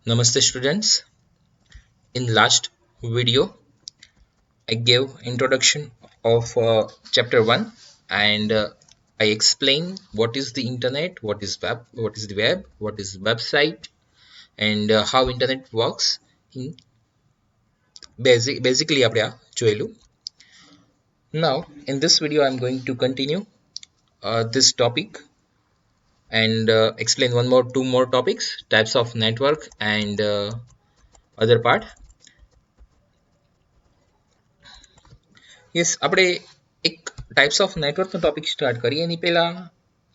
Namaste students. In last video, I gave introduction of chapter 1 and I explained what is the internet, what is the web, what is website and how internet works. In basically આપણે આ જોયેલું. Now in this video I'm going to continue this topic and explain two more topics, types of network and other part. Yes આપણે એક types of નેટવર્કનો topic start કરીએ એની પહેલા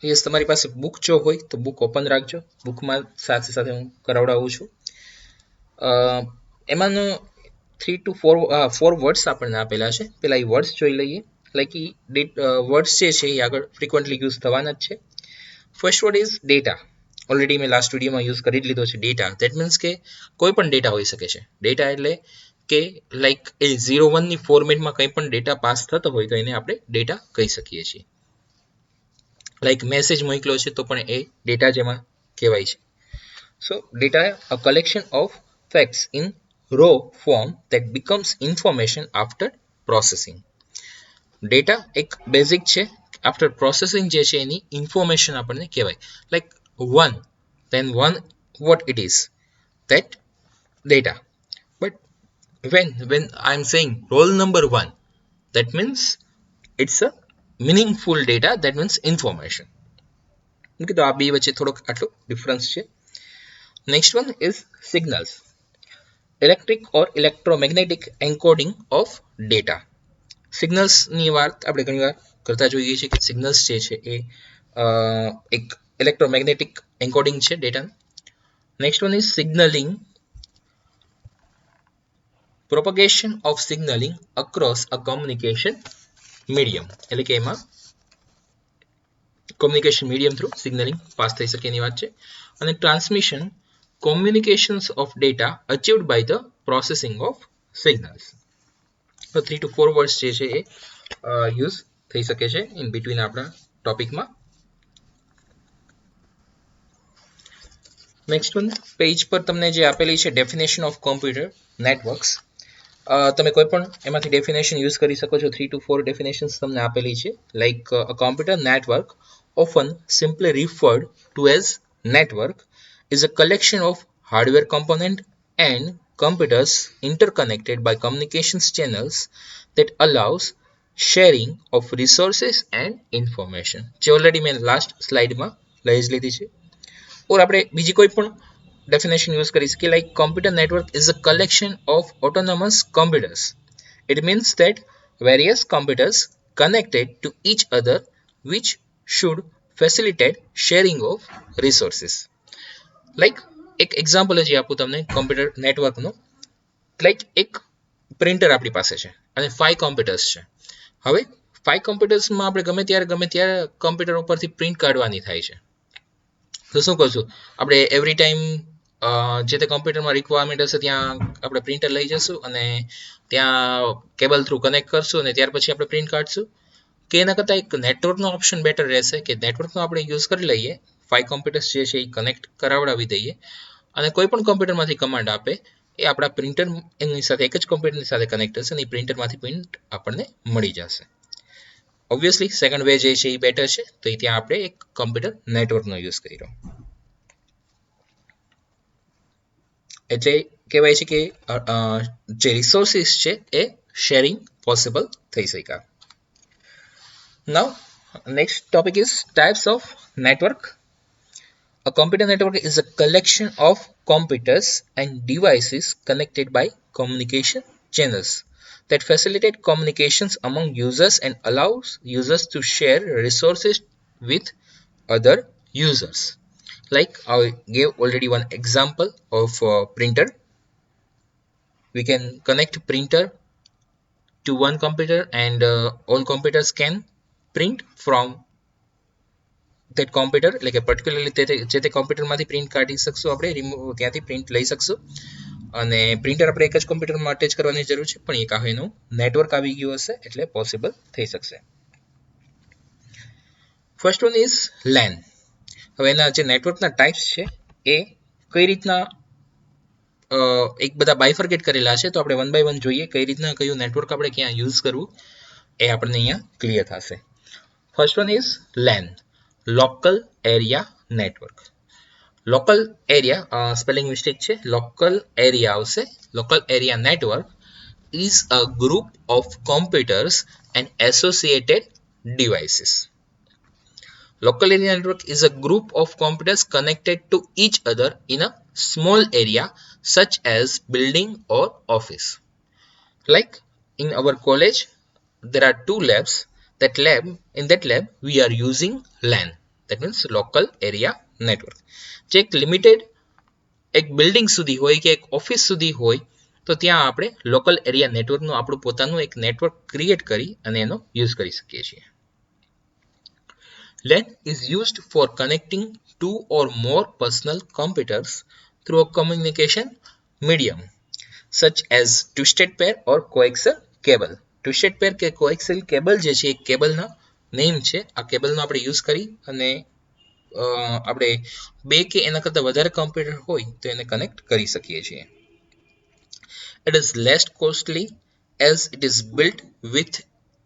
yes તમારી પાસે બુક જો હોય તો બુક ઓપન રાખજો. બુકમાં સાથે સાથે હું કરાવડાવું છું. એમાંનો 3 to 4 વર્ડ્સ આપણને આપેલા છે. પહેલા એ વર્ડ્સ જોઈ લઈએ. લાઈક એ વર્ડ્સ જે છે એ આગળ ફ્રિકવન્ટલી યુઝ થવાના જ છે. First word is data. Already મેં લાસ્ટ વિડીયોમાં યુઝ કરી જ લીધો છે ડેટા. ધેટ મીન્સ કે કોઈ પણ ડેટા હોઈ શકે છે. ડેટા એટલે કે લાઈક એ 0-1 ની ફોર્મેટમાં કંઈ પણ ડેટા પાસ થતો હોય તો એને આપણે ડેટા કહી શકીએ છીએ. લાઈક મેસેજ મોકલ્યો છે તો પણ એ ડેટા જેમાં કહેવાય છે. So data a collection of facts in raw form that becomes information after processing. Data એક બેઝિક છે. આફ્ટર પ્રોસેસિંગ જે છે એની ઇન્ફોર્મેશન આપણને કહેવાય. Like one then one what it is that data. But when I'm saying roll number 1, that means it's a meaningful data, that means information. Okay, તો આ બે વચ્ચે થોડોક આટલો ડિફરન્સ છે. Next one is signals. Electric or electromagnetic encoding of data. સિગ્નલ્સની વાત આપણે ઘણીવાર કરતા જોઈએ છીએ કે સિગ્નલ્સ જે છે એ એક ઇલેક્ટ્રોમેગ્નેટિક એન્કોડિંગ છે ડેટાનું. Next one is signalling. Propagation of signalling across a communication medium. એટલે કે એમાં communication medium through signalling pass થઈ શકે એની વાત છે. અને transmission communications of data achieved by the processing of signals. તો 3 to 4 વર્ડ્સ જે છે એ યુઝ થઈ શકે છે ઇન બિટવીન આપણા ટોપિકમાં. નેક્સ્ટ વન પેજ પર તમને જે આપેલી છે ડેફિનેશન ઓફ કોમ્પ્યુટર નેટવર્ક્સ. તમે કોઈ પણ એમાંથી ડેફિનેશન યુઝ કરી શકો છો. 3 to 4 ડેફિનેશન્સ તમને આપેલી છે. Like a computer network often simply referred to as network is a collection of hardware component and computers interconnected by communications channels that allows sharing of resources and information. જે already મેં last સ્લાઇડમાં લઈ જ લીધી છે. ઓર આપણે બીજી કોઈ પણ ડેફિનેશન યુઝ કરી શકીએ. Like computer network is a collection of autonomous computers. It means that various computers connected to each other which should facilitate sharing of resources. Like એક એક્ઝામ્પલ જ આપું તમને કોમ્પ્યુટર નેટવર્કનું. લાઈક એક પ્રિન્ટર આપણી પાસે છે અને 5 કોમ્પ્યુટર્સ છે. હવે 5 કોમ્પ્યુટર્સમાં આપણે ગમે ત્યારે કોમ્પ્યુટર ઉપરથી પ્રિન્ટ કાઢવાની થાય છે. તો શું કરશું આપણે એવરી ટાઈમ જે તે કોમ્પ્યુટરમાં રિક્વાયરમેન્ટ હશે ત્યાં આપણે પ્રિન્ટર લઈ જશું અને ત્યાં કેબલ થ્રુ કનેક્ટ કરશું અને ત્યાર પછી આપણે પ્રિન્ટ કાઢશું. કે એના કરતાં એક નેટવર્કનો ઓપ્શન બેટર રહેશે કે નેટવર્કનો આપણે યુઝ કરી લઈએ. 5 કોમ્પ્યુટર્સ જે છે એ કનેક્ટ કરાવડાવી દઈએ અને કોઈ પણ કોમ્પ્યુટરમાંથી કમાન્ડ આપે એ આપણા પ્રિન્ટર એની સાથે એક જ કોમ્પ્યુટરની સાથે કનેક્ટ હશે અને એ પ્રિન્ટરમાંથી પ્રિન્ટ આપણને મળી જશે. ઓબ્વિયસલી સેકન્ડ વે જે છે એ બેટર છે. તો એ ત્યાં આપણે એક કોમ્પ્યુટર નેટવર્કનો યુઝ કર્યો. એટલે કહેવાય છે કે જે રિસોર્સિસ છે એ શેરિંગ પોસિબલ થઈ શક્યા. Now, next topic is types of network. A computer network is a collection of computers and devices connected by communication channels that facilitate communications among users and allows users to share resources with other users. Like I gave already one example of printer. We can connect printer to one computer and all computers can print from that computer. એટલે કે particularly જે તે કોમ્પ્યુટરમાંથી print કાઢી શકશું આપણે ત્યાંથી print લઈ શકશું અને પ્રિન્ટર આપણે એક જ કોમ્પ્યુટરમાં અટેચ કરવાની જરૂર છે પણ એક એનું નેટવર્ક આવી ગયું હશે એટલે પોસિબલ થઈ શકશે. First one is LAN. હવે એના જે નેટવર્કના ટાઈપ્સ છે એ કઈ રીતના એક બધા બાયફર્કેટ કરેલા છે, તો આપણે વન બાય વન જોઈએ કઈ રીતના કયું નેટવર્ક આપણે ક્યાં યુઝ કરવું એ આપણને અહીંયા ક્લિયર થશે. First one is LAN, local area network. Local area spelling mistake છે, લોકલ એરિયા આવશે. Local area network is a group of computers and associated devices. Local area network is a group of computers connected to each other in a small area such as building or office. Like in our college, there are two labs. In that lab, we are using LAN. That means local area network. જે એક limited એક building સુધી હોય કે એક office સુધી હોય તો ત્યાં આપણે લોકલ એરિયા નેટવર્કનું આપણું પોતાનું એક નેટવર્ક ક્રિએટ કરી અને એનો યુઝ કરી શકીએ છીએ. LAN is used for connecting two or more personal computers through a communication medium such as twisted pair or coaxial cable. Twisted pair કે coaxial cable જે છે એ કેબલના નેમ છે. આ કેબલનો આપણે યુઝ કરી અને આપણે બે કે એના કરતાં વધારે કમ્પ્યુટર હોય તો એને કનેક્ટ કરી શકીએ છીએ. It is less costly as it is built with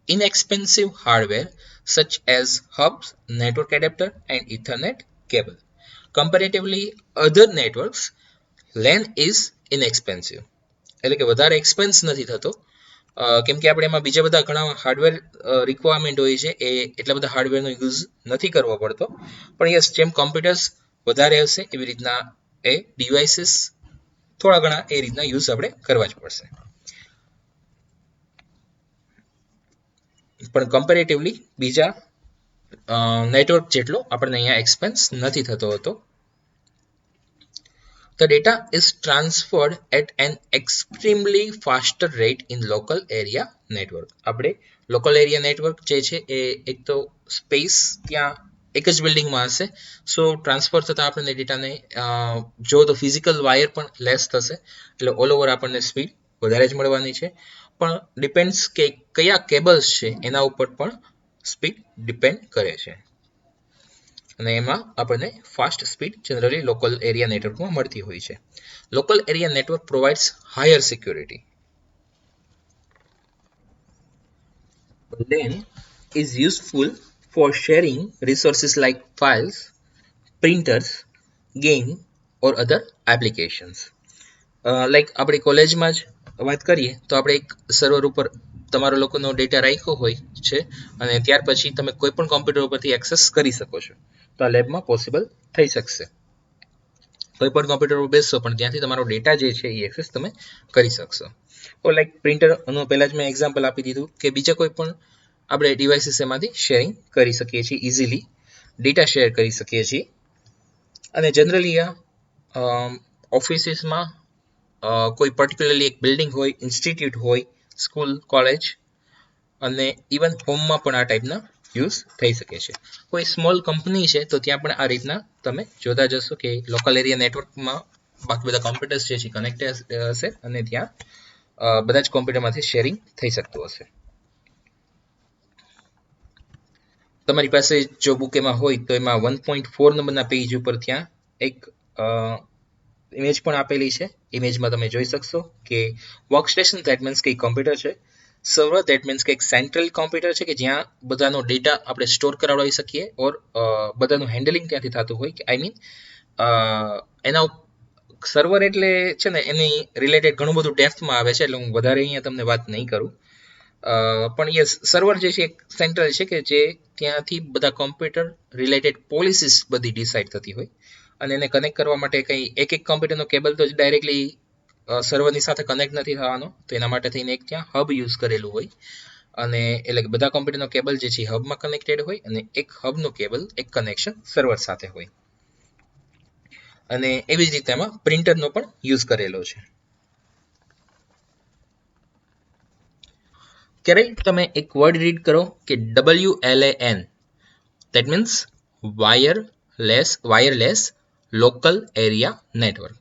inexpensive hardware such as hubs, network adapter and Ethernet cable. Comparatively other networks, LAN is inexpensive. એટલે કે વધારે એક્સપેન્સ નથી થતો, કેમ કે આપણે એમાં બીજા બધા ઘણા હાર્ડવેર રિક્વાયરમેન્ટ હોય છે, એ એટલા બધા હાર્ડવેરનો યુઝ નથી કરવો પડતો. પણ યસ, જેમ કોમ્પ્યુટર્સ વધારે હશે એવી રીતના એ ડિવાઇસીસ થોડા ઘણા એ રીતના યુઝ આપણે કરવા જ પડશે. પણ કમ્પેરેટિવલી બીજા નેટવર્ક જેટલો આપણને અહીંયા એક્સપેન્સ નથી થતો હતો. The data is transferred at an extremely faster rate in local area network. આપણે લોકલ એરિયા નેટવર્ક જે છે એ એક તો સ્પેસ ત્યાં એક જ બિલ્ડિંગમાં હશે, સો ટ્રાન્સફર થતાં આપણને ડેટાને જો તો ફિઝિકલ વાયર પણ લેસ થશે, એટલે ઓલ ઓવર આપણને સ્પીડ વધારે જ મળવાની છે. પણ ડિપેન્ડ્સ કે કયા કેબલ્સ છે એના ઉપર પણ સ્પીડ ડિપેન્ડ કરે છે, અને એમાં આપણને fast speed generally local area નેટવર્કમાં મળતી હોય છે. Local area network provides higher security. LAN is useful for sharing resources like files, printers, game or other applications. Like આપણી કોલેજમાં જ વાત કરીએ તો આપણે એક સર્વર ઉપર તમારો લોકોનો ડેટા રાખ્યો હોય છે અને ત્યાર પછી તમે કોઈ પણ કોમ્પ્યુટર ઉપરથી એક્સેસ કરી શકો છો. તો આ લેબમાં પોસિબલ થઈ શકશે. કોઈ પણ કોમ્પ્યુટર ઉપર બેસશો પણ ત્યાંથી તમારો ડેટા જે છે એ એક્સેસ તમે કરી શકશો. તો લાઈક પ્રિન્ટરનું પહેલાં જ મેં એક્ઝામ્પલ આપી દીધું કે બીજા કોઈ પણ આપણે ડિવાઇસીસ એમાંથી શેરિંગ કરી શકીએ છીએ, ઇઝીલી ડેટા શેર કરી શકીએ છીએ. અને જનરલી આ ઓફિસીસમાં કોઈ પર્ટિક્યુલરલી એક બિલ્ડિંગ હોય, ઇન્સ્ટિટ્યૂટ હોય, સ્કૂલ, કોલેજ અને ઇવન હોમમાં પણ આ ટાઈપના યુઝ થઈ શકે છે. કોઈ સ્મોલ કંપની છે તો ત્યાં પણ આ રીતના તમે જોતા જશો કે લોકલ એરિયા નેટવર્કમાં બાકી બધા કોમ્પ્યુટર્સ જે છે કનેક્ટેડ હશે અને ત્યાં બધા જ કોમ્પ્યુટરમાંથી શેરિંગ થઈ શકતું હશે. તમારી પાસે જો બુક એમાં હોય તો એમાં 1.4 નંબરના પેજ ઉપર ત્યાં એક ઇમેજ પણ આપેલી છે. ઇમેજમાં તમે જોઈ શકશો કે વર્ક સ્ટેશન ધેટ મીન્સ કે કોમ્પ્યુટર છે, સર્વર ધેટ મીન્સ કે એક સેન્ટ્રલ કોમ્પ્યુટર છે કે જ્યાં બધાનો ડેટા આપણે સ્ટોર કરાવી શકીએ ઓર બધાનું હેન્ડલિંગ ત્યાંથી થતું હોય, કે આઈ મીન એના સર્વર એટલે છે ને એની રિલેટેડ ઘણું બધું ડેપ્થમાં આવે છે, એટલે હું વધારે અહીંયા તમને વાત નહીં કરું. પણ યસ, સર્વર જે છે એક સેન્ટ્રલ છે કે જે ત્યાંથી બધા કોમ્પ્યુટર રિલેટેડ પોલિસીસ બધી ડિસાઇડ થતી હોય, અને એને કનેક્ટ કરવા માટે કંઈ એક કોમ્પ્યુટરનો કેબલ તો ડાયરેક્ટલી સર્વરની સાથે કનેક્ટ નથી થવાનો, તો એના માટે થઈને એક ત્યાં હબ યુઝ કરેલું હોય, અને એટલે કે બધા કોમ્પ્યુટરનો કેબલ જે છે હબમાં કનેક્ટેડ હોય અને એક હબનું કેબલ એક કનેક્શન સર્વર સાથે હોય. અને એવી જ રીતે એમાં પ્રિન્ટરનો પણ યુઝ કરેલો છે. ક્યારે તમે એક વર્ડ રીડ કરો કે WLAN, that means wireless local area network.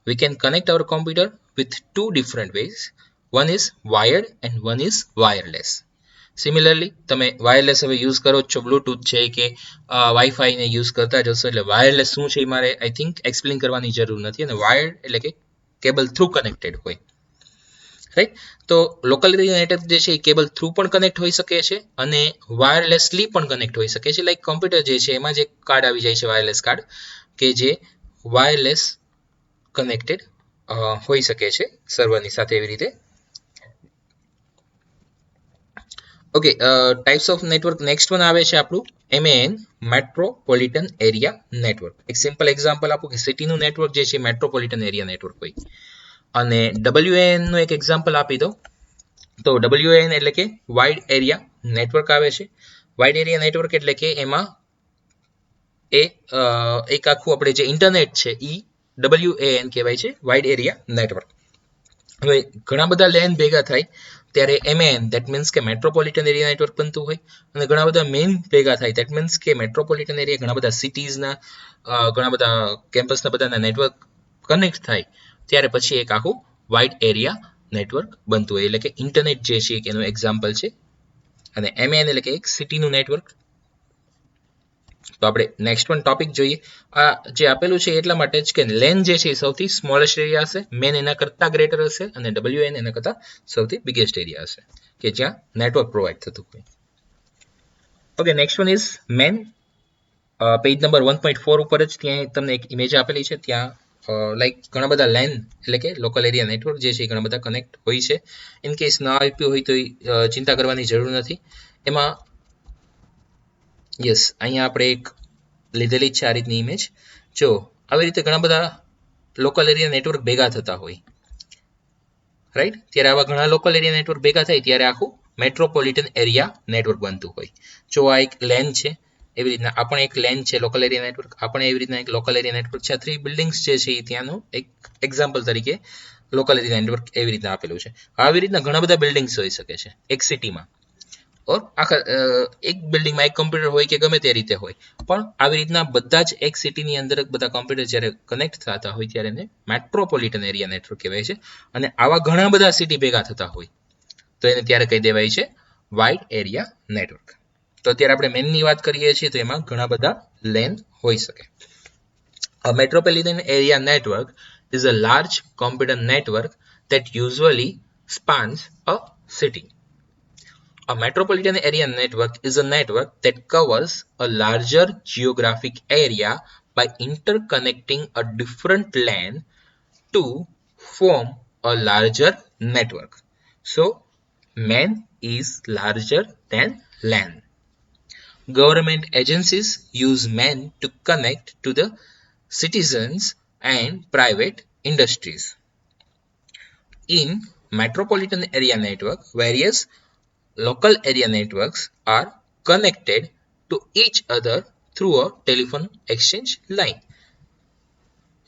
We can connect our computer with two different ways. One is wired and one is wireless. Similarly, તમે વાયરલેસ હવે યુઝ કરો છો, બ્લૂટૂથ છે કે વાઈફાઈ ને યુઝ કરતા જશો, એટલે વાયરલેસ શું છે મારે આઈ થિંક એક્સપ્લેન કરવાની જરૂર નથી. અને વાયર્ડ એટલે કે કેબલ થ્રુ કનેક્ટેડ હોય, રાઈટ. તો લોકલ એરિયા નેટવર્ક જે છે એ કેબલ થ્રુ પણ કનેક્ટ હોઈ શકે છે અને વાયરલેસલી પણ કનેક્ટ હોઈ શકે છે. લાઈક કમ્પ્યુટર જે છે એમાં જે કાર્ડ આવી જાય છે વાયરલેસ કાર્ડ, કે જે વાયરલેસ કનેક્ટેડ હોઈ શકે છે સર્વરની સાથે એવી રીતે. Okay, types of network next one આવે છે આપણું MAN, મેટ્રોપોલિટન એરિયા નેટવર્ક. એક સિમ્પલ એક્ઝામ્પલ આપું કે સિટીનું નેટવર્ક જે છે મેટ્રોપોલિટન એરિયા નેટવર્ક હોય. અને WAN નું એક એક્ઝામ્પલ આપી દો તો WAN એટલે કે વાઇડ એરિયા નેટવર્ક આવે છે. વાઇડ એરિયા નેટવર્ક એટલે કે એમાં એક આખું આપણે જે ઇન્ટરનેટ છે એ WAN કહેવાય છે, વાઇડ એરિયા નેટવર્ક. હવે ઘણા બધા લેન ભેગા થાય ત્યારે MAN દેટ મીન્સ કે મેટ્રોપોલિટન એરિયા નેટવર્ક બનતું હોય, અને ઘણા બધા મેન ભેગા થાય દેટ મીન્સ કે મેટ્રોપોલિટન એરિયા ઘણા બધા સિટીઝના ઘણા બધા કેમ્પસના બધાના નેટવર્ક કનેક્ટ થાય ત્યારે પછી એક આખું વાઇડ એરિયા નેટવર્ક બનતું હોય, એટલે કે ઇન્ટરનેટ જે છે એનું એક્ઝામ્પલ છે. અને MAN એટલે કે એક સિટીનું નેટવર્ક. તો આપણે નેક્સ્ટ વન ટોપિક જોઈએ. આ જે આપેલું છે એટલા માટે જ કે લેન જે છે એ સૌથી સ્મોલેસ્ટ એરિયા હશે, મેન એના કરતા ગ્રેટર હશે અને WAN એના કરતા સૌથી બિગેસ્ટ એરિયા હશે કે જ્યાં નેટવર્ક પ્રોવાઈડ થતું હોય. Okay, next one is MAN. Page number 1.4 ઉપર જ ત્યાં તમને એક ઇમેજ આપેલી છે. ત્યાં લાઈક ઘણા બધા લેન એટલે કે લોકલ એરિયા નેટવર્ક જે છે ઘણા બધા કનેક્ટ હોય છે. ઇન કેસ ના આપ્યું હોય તો ચિંતા કરવાની જરૂર નથી. એમાં યસ, અહીંયા આપણે એક લીધેલી જ છે આ રીતની ઇમેજ. જો આવી રીતે ઘણા બધા લોકલ એરિયા નેટવર્ક ભેગા થતા હોય, રાઈટ. ત્યારે આવા ઘણા લોકલ એરિયા નેટવર્ક ભેગા થાય ત્યારે આખું મેટ્રોપોલિટન એરિયા નેટવર્ક બનતું હોય. જો આ એક લેન છે, એવી રીતના આ પણ એક લેન છે લોકલ એરિયા નેટવર્ક, આ પણ એવી રીતના એક લોકલ એરિયા નેટવર્ક છે. 3 બિલ્ડિંગ્સ જે છે એ ત્યાંનું એક એક્ઝામ્પલ તરીકે લોકલ એરિયા નેટવર્ક એવી રીતના આપેલું છે. આવી રીતના ઘણા બધા બિલ્ડિંગ્સ હોઈ શકે છે એક સિટીમાં, ઓર આખા એક બિલ્ડિંગમાં એક કમ્પ્યુટર હોય કે ગમે તે રીતે હોય, પણ આવી રીતના બધા જ એક સિટીની અંદર બધા કમ્પ્યુટર જ્યારે કનેક્ટ થતા હોય ત્યારે એને મેટ્રોપોલિટન એરિયા નેટવર્ક કહેવાય છે. અને આવા ઘણા બધા સિટી ભેગા થતા હોય તો એને ત્યારે કહી દેવાય છે વાઇડ એરિયા નેટવર્ક. તો અત્યારે આપણે મેનની વાત કરીએ છીએ તો એમાં ઘણા બધા લેન હોઈ શકે. A metropolitan area network is a large computer network that usually spans a city. A metropolitan area network is a network that covers a larger geographic area by interconnecting a different LAN to form a larger network. So, MAN is larger than LAN. Government agencies use MAN to connect to the citizens and private industries. In metropolitan area network, various local area networks are connected to each other through a telephone exchange line.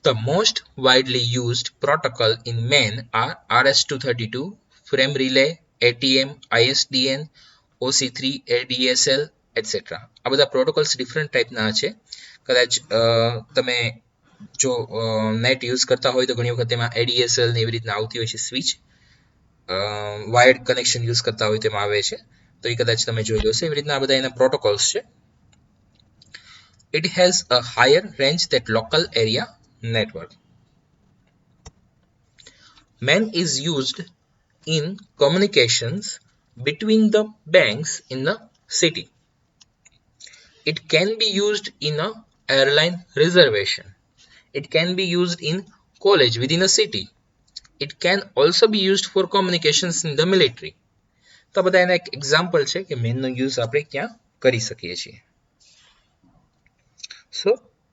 The most widely used protocol in MAN are RS-232, frame relay, ATM, ISDN, OC3, ADSL, etc. આ બધા protocols different ટાઈપના છે. કદાચ તમે જો net use કરતા હોય તો ઘણી વખત એમાં ADSL ને એવી રીતના આવતી હોય છે સ્વિચ, વાયર્ડ કનેક્શન યુઝ કરતા હોય તેમાં આવે છે, તો એ કદાચ તમે જોઈ લો છો. એવી રીતના બધા એના પ્રોટોકોલ્સ છે. It has a higher range than local area network. MAN is used in communications between the banks in the city. It can be used in a airline reservation. It can be used in college within a city. It can also be used for communications in the military. તો બધા એના એક example છે કે મેનનો use આપણે ક્યાં કરી શકીએ છીએ. So,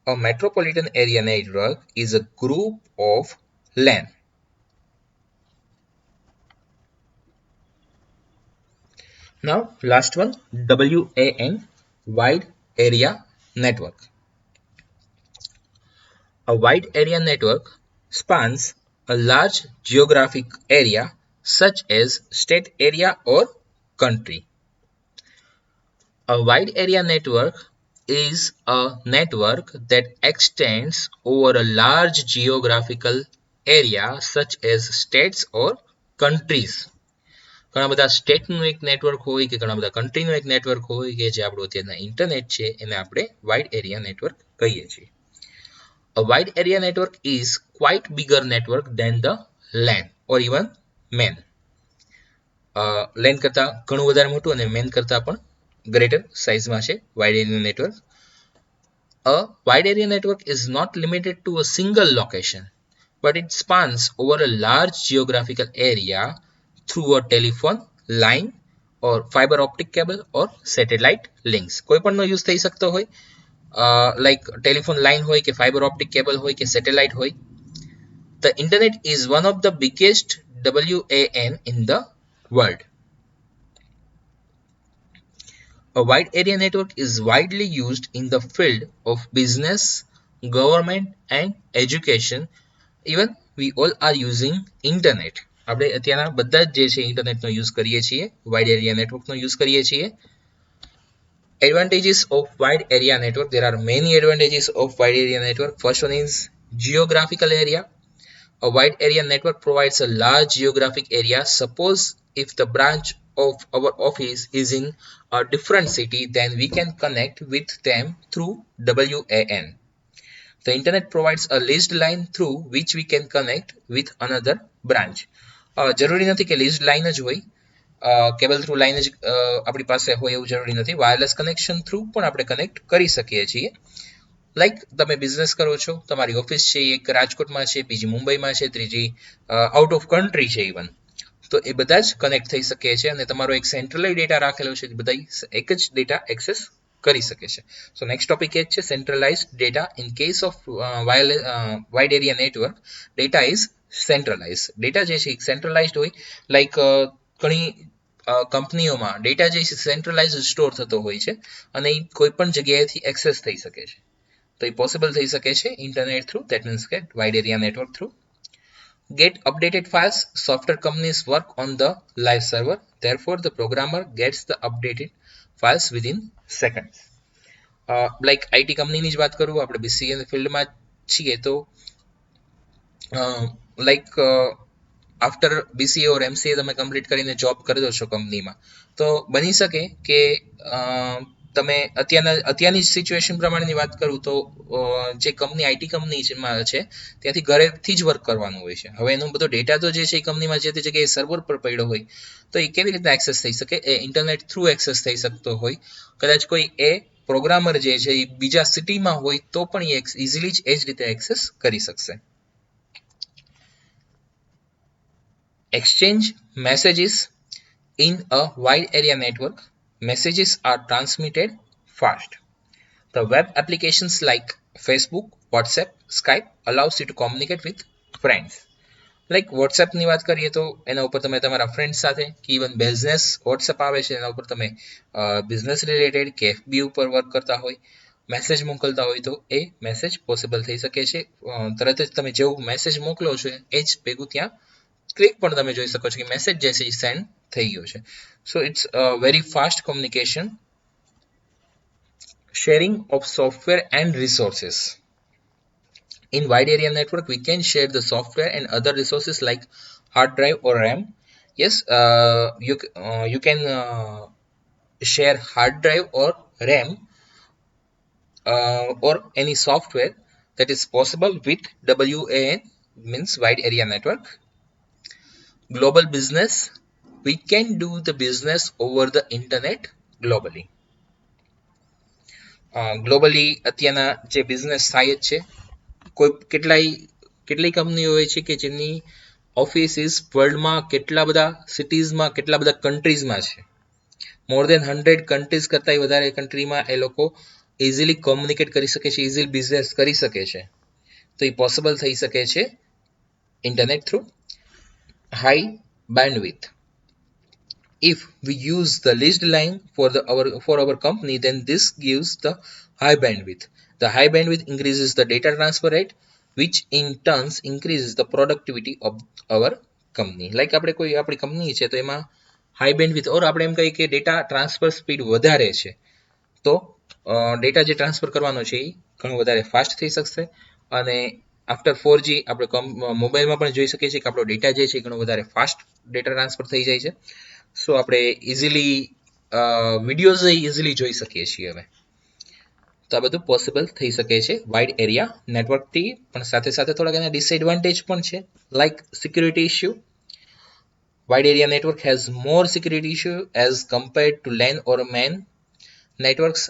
a metropolitan area network is a group of LAN. Now, last one, WAN, wide area network. A wide area network spans a large geographic area such as state area or country. A wide area network is a network that extends over a large geographical area such as states or countries. ઘણા બધા સ્ટેટનું એક network હોય કે ઘણા બધા કન્ટ્રીનું એક network હોય કે જે આપણું અત્યારના ઇન્ટરનેટ છે એને આપણે વાઇડ એરિયા નેટવર્ક કહીએ છીએ. A wide area network is quite bigger network than the LAN or even MAN. LAN કરતા ઘણું વધારે મોટું અને MAN કરતા પણ greater size માં છે wide area network. A wide area network is not limited to a single location, but it spans over a large geographical area through a telephone line or fiber optic cable or satellite links. કોઈ પણનો use થઈ શકતો હોય, like telephone line હોય કે fiber optic cable હોય કે satellite હોય. The internet is one of the biggest WAN in the world. A wide area network is widely used in the field of business, government and education. Even we all are using internet. આપણે અત્યારના બધા જ જે છે ઇન્ટરનેટનો use કરીએ છીએ, wide area નેટવર્કનો યુઝ કરીએ છીએ. Advantages of wide area network. There are many advantages of wide area network. First one is geographical area. A wide area network provides a large geographic area. Suppose if the branch of our office is in a different city, then we can connect with them through WAN. The internet provides a leased line through which we can connect with another branch. જરૂરી નથી કે લીઝડ line જ હોય, cable through line જ આપણી પાસે હોય એવું જરૂરી નથી. વાયરલેસ કનેક્શન થ્રુ પણ આપણે કનેક્ટ કરી શકીએ છીએ. લાઈક તમે બિઝનેસ કરો છો, તમારી ઓફિસ છે એક રાજકોટમાં છે, બીજી મુંબઈમાં છે, ત્રીજી આઉટ ઓફ કન્ટ્રી છે ઇવન, તો એ બધા જ કનેક્ટ થઈ શકે છે અને તમારો એક સેન્ટ્રલાઇઝ ડેટા રાખેલો છે, બધા એક જ ડેટા એક્સેસ કરી શકે છે. સો નેક્સ્ટ ટોપિક એ જ છે centralised data. In case of wide area network, data is centralise. Data જે છે સેન્ટ્રલાઇઝડ હોય, લાઈક ઘણી કંપનીઓમાં ડેટા જે છે સેન્ટ્રલાઇઝ સ્ટોર થતો હોય છે અને એ કોઈ પણ જગ્યાએથી એક્સેસ થઈ શકે છે. તો એ પોસિબલ થઈ શકે છે ઇન્ટરનેટ થ્રુ, દેટ મીન્સ કે wide area network through. Get updated files. Software companies work on the live server. Therefore, the programmer gets the updated files within seconds. Like IT કંપનીની જ વાત કરું, આપણે BCA ફિલ્ડમાં છીએ તો લાઈક આફ્ટર BCA ઓર MCA તમે કમ્પ્લીટ કરીને જોબ કરી દો છો કંપનીમાં, તો બની શકે કે તમે અત્યારની સિચ્યુએશન પ્રમાણેની વાત કરું તો જે કંપની IT કંપનીમાં છે ત્યાંથી ઘરેથી જ વર્ક કરવાનું હોય છે. હવે એનો બધો ડેટા તો જે છે એ કંપનીમાં જે તે જગ્યાએ સર્વર પર પડ્યો હોય, તો એ કેવી રીતે એક્સેસ થઈ શકે? એ ઇન્ટરનેટ થ્રુ એક્સેસ થઈ શકતો હોય. કદાચ કોઈ એ પ્રોગ્રામર જે છે એ બીજા સિટીમાં હોય તો પણ એ ઇઝીલી જ એ જ રીતે એક્સેસ કરી શકશે. Exchange messages in a wide area network. Messages are transmitted fast. The web applications like Facebook, WhatsApp, Skype allows you to communicate with friends. Like વોટ્સએપની વાત કરીએ તો એના ઉપર તમે તમારા ફ્રેન્ડ સાથે કે ઇવન બિઝનેસ વોટ્સએપ આવે છે એના ઉપર તમે બિઝનેસ રિલેટેડ કે FB ઉપર વર્ક કરતા હોય, મેસેજ મોકલતા હોય તો એ મેસેજ પોસિબલ થઈ શકે છે. તરત જ તમે જેવું મેસેજ મોકલો છો એ જ ભેગું ત્યાં ક્લિક પણ તમે જોઈ શકો છો કે મેસેજ જે છે એ સેન્ડ થઈ ગયો છે. So it's very fast communication. Sharing of software and resources. In wide area network, we can share the software and other resources like hard drive or RAM. Yes, you can share hard drive or RAM or any software that is possible with WAN, means wide area network. Global business. We can do the business over the internet globally. Globally અત્યારના જે business થાય જ છે, કેટલી કંપનીઓ હોય છે કે જેની ઓફિસીસ વર્લ્ડમાં કેટલા બધા સિટીઝમાં, કેટલા બધા કન્ટ્રીઝમાં છે. મોર દેન 100 કન્ટ્રીઝ કરતાં વધારે કન્ટ્રીમાં એ લોકો ઇઝીલી કોમ્યુનિકેટ કરી શકે છે, ઇઝીલી બિઝનેસ કરી શકે છે. તો એ પોસિબલ થઈ શકે છે internet through. High bandwidth. If we use the leased line for our company, then this gives the high bandwidth. The high bandwidth increases the data transfer rate, which in turn increases the productivity of our company. Like આપણે કોઈ આપણી company છે તો એમાં high bandwidth ઓર આપણે એમ કહીએ કે data transfer speed વધારે છે, તો ડેટા જે ટ્રાન્સફર કરવાનો છે એ ઘણું વધારે ફાસ્ટ થઈ શકશે. અને આફ્ટર 4G આપણે મોબાઈલમાં પણ જોઈ શકીએ છીએ કે આપણો ડેટા જે છે એ ઘણો વધારે ફાસ્ટ ડેટા ટ્રાન્સફર થઈ જાય છે. સો આપણે ઇઝીલી વિડીયોઝ ઇઝીલી જોઈ શકીએ છીએ. હવે તો આ બધું પોસિબલ થઈ શકે છે વાઇડ એરિયા નેટવર્કથી, પણ સાથે સાથે થોડાક એના ડિસએડવાન્ટેજ પણ છે, like security issue. Wide area network has more security issue as compared to LAN or MAN networks,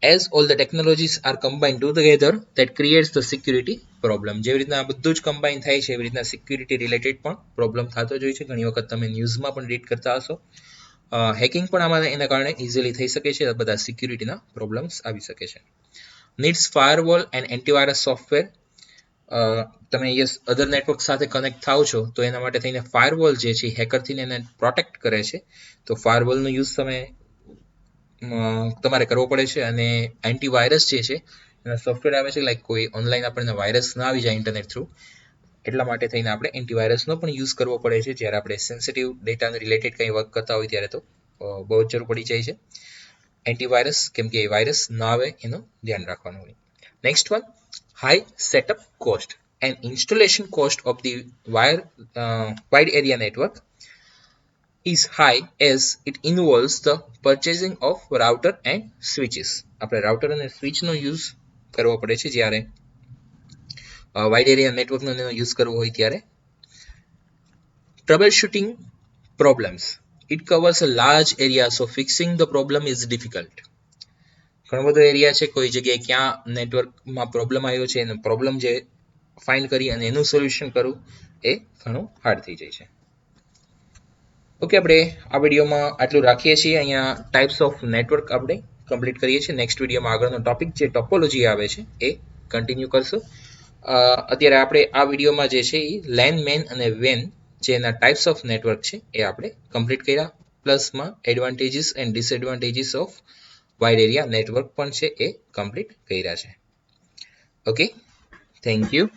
as all the technologies are combined together that creates the security problem. જેવી રીતના આ બધું જ કમ્બાઈન થાય છે એવી રીતના સિક્યુરિટી રિલેટેડ પણ પ્રોબ્લેમ થતો જ હોય છે. ઘણી વખત તમે ન્યૂઝમાં પણ રીડ કરતા હશો. હેકિંગ પણ આમાં એના કારણે ઇઝીલી થઈ શકે છે. બધા સિક્યુરિટીના પ્રોબ્લેમ્સ આવી શકે છે. Needs firewall and antivirus software. તમે યસ અધર નેટવર્ક સાથે કનેક્ટ થાવ છો તો એના માટે થઈને ફાયરવોલ જે છે હેકરથી એને પ્રોટેક્ટ કરે છે. તો ફાયરવોલનો યુઝ તમારે કરવો પડે છે. અને એન્ટીવાયરસ જે છે એના સોફ્ટવેર આવે છે, લાઈક કોઈ ઓનલાઈન આપણને વાયરસ ના આવી જાય ઇન્ટરનેટ થ્રુ, એટલા માટે થઈને આપણે એન્ટીવાયરસનો પણ યુઝ કરવો પડે છે જ્યારે આપણે સેન્સિટિવ ડેટાને રિલેટેડ કંઈ વર્ક કરતા હોય ત્યારે. તો બહુ જ જરૂર પડી જાય છે એન્ટીવાયરસ, કેમ કે વાયરસ ના આવે એનું ધ્યાન રાખવાનું હોય. Next one, high setup cost and installation cost of the wide area network is high as it involves the purchasing of router and switches. આપણે રાઉટર અને સ્વિચનો યુઝ કરવો પડે છે જ્યારે વાઇડ એરિયા નેટવર્કનો યુઝ કરવો હોય ત્યારે. Troubleshooting problems. It covers a large area, so fixing the problem is difficult. ઘણો બધો એરિયા છે, કોઈ જગ્યાએ ક્યાં નેટવર્કમાં પ્રોબ્લેમ આવ્યો છે એનો પ્રોબ્લેમ જે ફાઇન્ડ કરી અને એનું સોલ્યુશન કરવું એ ઘણું હાર્ડ થઈ જાય છે. ઓકે, આપણે આ વિડીયોમાં આટલું રાખીએ છીએ. અહીંયા ટાઈપ્સ ઓફ નેટવર્ક આપણે કમ્પ્લીટ કરીએ છીએ. નેક્સ્ટ વિડીયોમાં આગળનો ટોપિક જે ટોપોલોજી આવે છે એ કન્ટિન્યુ કરશું. અત્યારે આપણે આ વિડીયોમાં જે છે એ લેન, મેન અને વેન જે એના ટાઈપ્સ ઓફ નેટવર્ક છે એ આપણે કમ્પ્લીટ કર્યા. પ્લસમાં advantages and disadvantages of wide area network પણ છે એ કમ્પ્લીટ કર્યા છે. Okay, thank you.